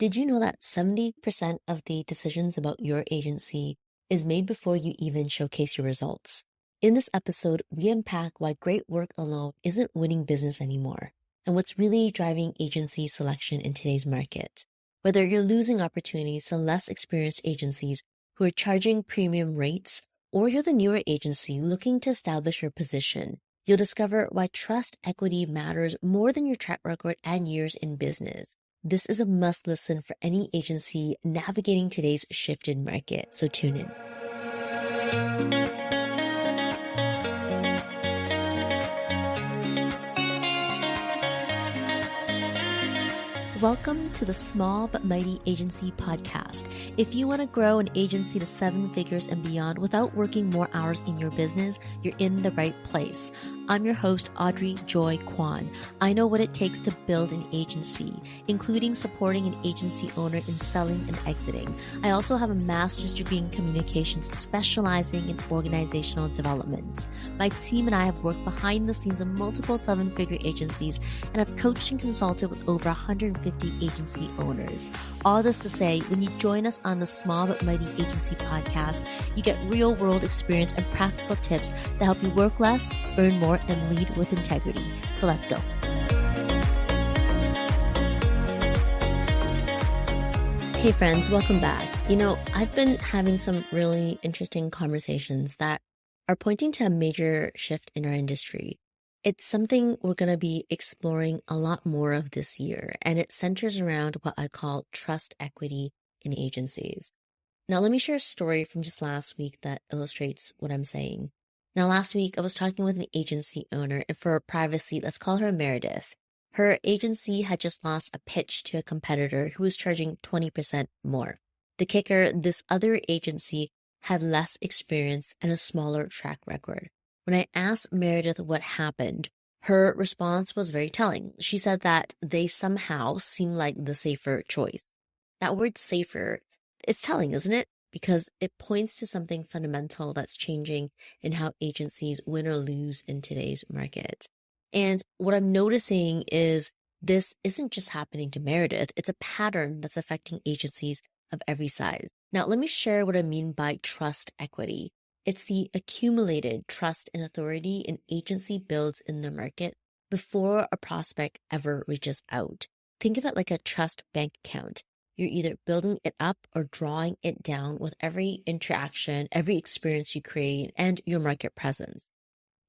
Did you know that 70% of the decisions about your agency is made before you even showcase your results? In this episode, we unpack why great work alone isn't winning business anymore and what's really driving agency selection in today's market. Whether you're losing opportunities to less experienced agencies who are charging premium rates, or you're the newer agency looking to establish your position, you'll discover why trust equity matters more than your track record and years in business. This is a must listen for any agency navigating today's shifted market, so tune in. Welcome to the Small But Mighty Agency podcast. If you want to grow an agency to 7 figures and beyond without working more hours in your business, you're in the right place. I'm your host, Audrey Joy Kwan. I know what it takes to build an agency, including supporting an agency owner in selling and exiting. I also have a master's degree in communications, specializing in organizational development. My team and I have worked behind the scenes of multiple 7-figure agencies and have coached and consulted with over 150 agency owners. All this to say, when you join us on the Small But Mighty Agency podcast, you get real-world experience and practical tips that help you work less, earn more, and lead with integrity. So let's go. Hey friends, welcome back. I've been having some really interesting conversations that are pointing to a major shift in our industry. It's something we're going to be exploring a lot more of this year, and it centers around what I call trust equity in agencies. Now, let me share a story from just last week that illustrates what I'm saying. Now, last week, I was talking with an agency owner, and for privacy, let's call her Meredith. Her agency had just lost a pitch to a competitor who was charging 20% more. The kicker, this other agency had less experience and a smaller track record. When I asked Meredith what happened, her response was very telling. She said that they somehow seemed like the safer choice. That word safer, it's telling, isn't it? Because it points to something fundamental that's changing in how agencies win or lose in today's market. And what I'm noticing is this isn't just happening to Meredith. It's a pattern that's affecting agencies of every size. Now, let me share what I mean by trust equity. It's the accumulated trust and authority an agency builds in the market before a prospect ever reaches out. Think of it like a trust bank account. You're either building it up or drawing it down with every interaction, every experience you create, and your market presence.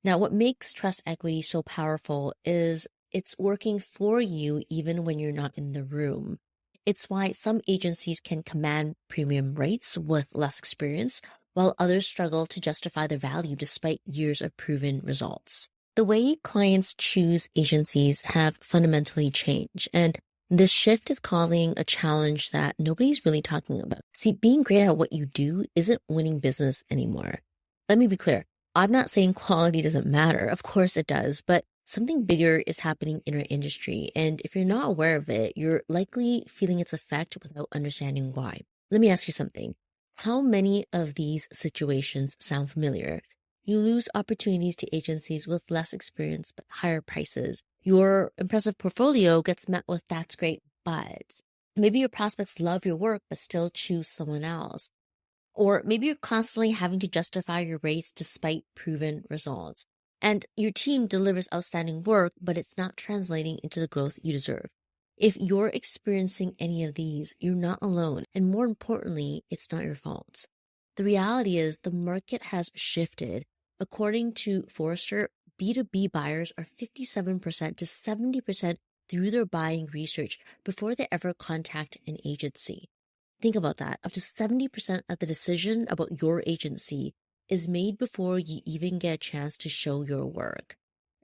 Now, what makes trust equity so powerful is it's working for you even when you're not in the room. It's why some agencies can command premium rates with less experience, while others struggle to justify their value despite years of proven results. The way clients choose agencies have fundamentally changed, and this shift is causing a challenge that nobody's really talking about. See, being great at what you do isn't winning business anymore. Let me be clear. I'm not saying quality doesn't matter. Of course it does, but something bigger is happening in our industry, and if you're not aware of it, you're likely feeling its effect without understanding why. Let me ask you something. How many of these situations sound familiar? You lose opportunities to agencies with less experience but higher prices. Your impressive portfolio gets met with "that's great, but." Maybe your prospects love your work but still choose someone else. Or maybe you're constantly having to justify your rates despite proven results. And your team delivers outstanding work, but it's not translating into the growth you deserve. If you're experiencing any of these, you're not alone. And more importantly, it's not your fault. The reality is the market has shifted. According to Forrester, B2B buyers are 57% to 70% through their buying research before they ever contact an agency. Think about that. Up to 70% of the decision about your agency is made before you even get a chance to show your work.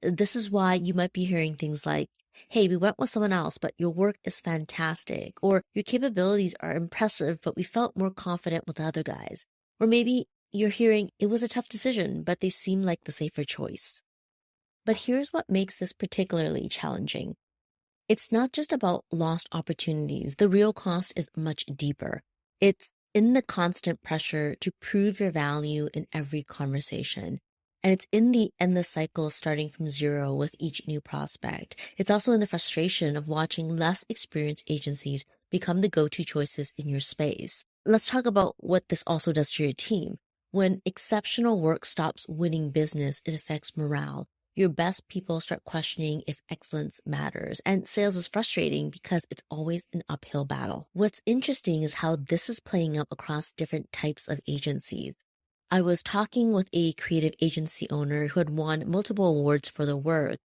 This is why you might be hearing things like, "Hey, we went with someone else, but your work is fantastic," or "Your capabilities are impressive, but we felt more confident with the other guys." Or maybe you're hearing, "It was a tough decision, but they seemed like the safer choice." But here's what makes this particularly challenging. It's not just about lost opportunities. The real cost is much deeper. It's in the constant pressure to prove your value in every conversation. And it's in the endless cycle starting from zero with each new prospect. It's also in the frustration of watching less experienced agencies become the go-to choices in your space. Let's talk about what this also does to your team. When exceptional work stops winning business, it affects morale. Your best people start questioning if excellence matters, and sales is frustrating because it's always an uphill battle. What's interesting is how this is playing out across different types of agencies. I was talking with a creative agency owner who had won multiple awards for their work.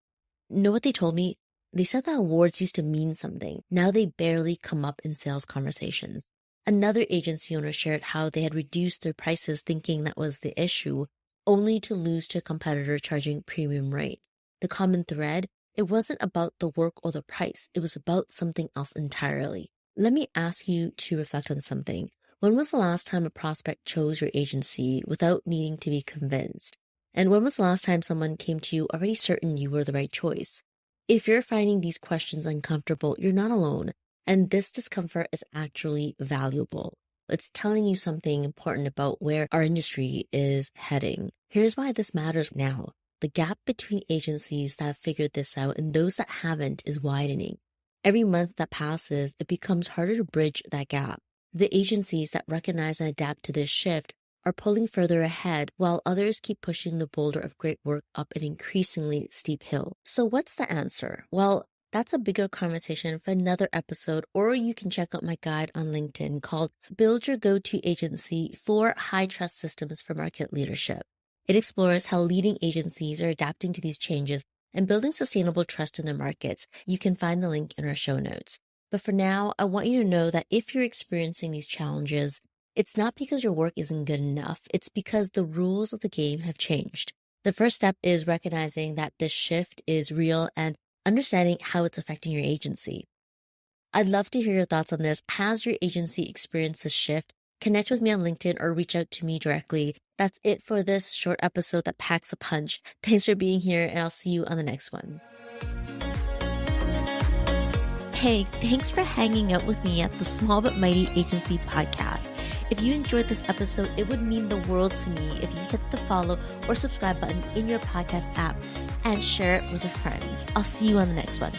Know what they told me? They said that awards used to mean something. Now they barely come up in sales conversations. Another agency owner shared how they had reduced their prices thinking that was the issue, only to lose to a competitor charging premium rates. The common thread, it wasn't about the work or the price. It was about something else entirely. Let me ask you to reflect on something. When was the last time a prospect chose your agency without needing to be convinced? And when was the last time someone came to you already certain you were the right choice? If you're finding these questions uncomfortable, you're not alone. And this discomfort is actually valuable. It's telling you something important about where our industry is heading. Here's why this matters now. The gap between agencies that have figured this out and those that haven't is widening. Every month that passes, it becomes harder to bridge that gap. The agencies that recognize and adapt to this shift are pulling further ahead, while others keep pushing the boulder of great work up an increasingly steep hill. So what's the answer? Well, that's a bigger conversation for another episode, or you can check out my guide on LinkedIn called Build Your Go-To Agency 4 High Trust Systems for Market Leadership. It explores how leading agencies are adapting to these changes and building sustainable trust in their markets. You can find the link in our show notes. But for now, I want you to know that if you're experiencing these challenges, it's not because your work isn't good enough. It's because the rules of the game have changed. The first step is recognizing that this shift is real and understanding how it's affecting your agency. I'd love to hear your thoughts on this. Has your agency experienced this shift? Connect with me on LinkedIn or reach out to me directly. That's it for this short episode that packs a punch. Thanks for being here, and I'll see you on the next one. Hey, thanks for hanging out with me at the Small But Mighty Agency podcast. If you enjoyed this episode, it would mean the world to me if you hit the follow or subscribe button in your podcast app and share it with a friend. I'll see you on the next one.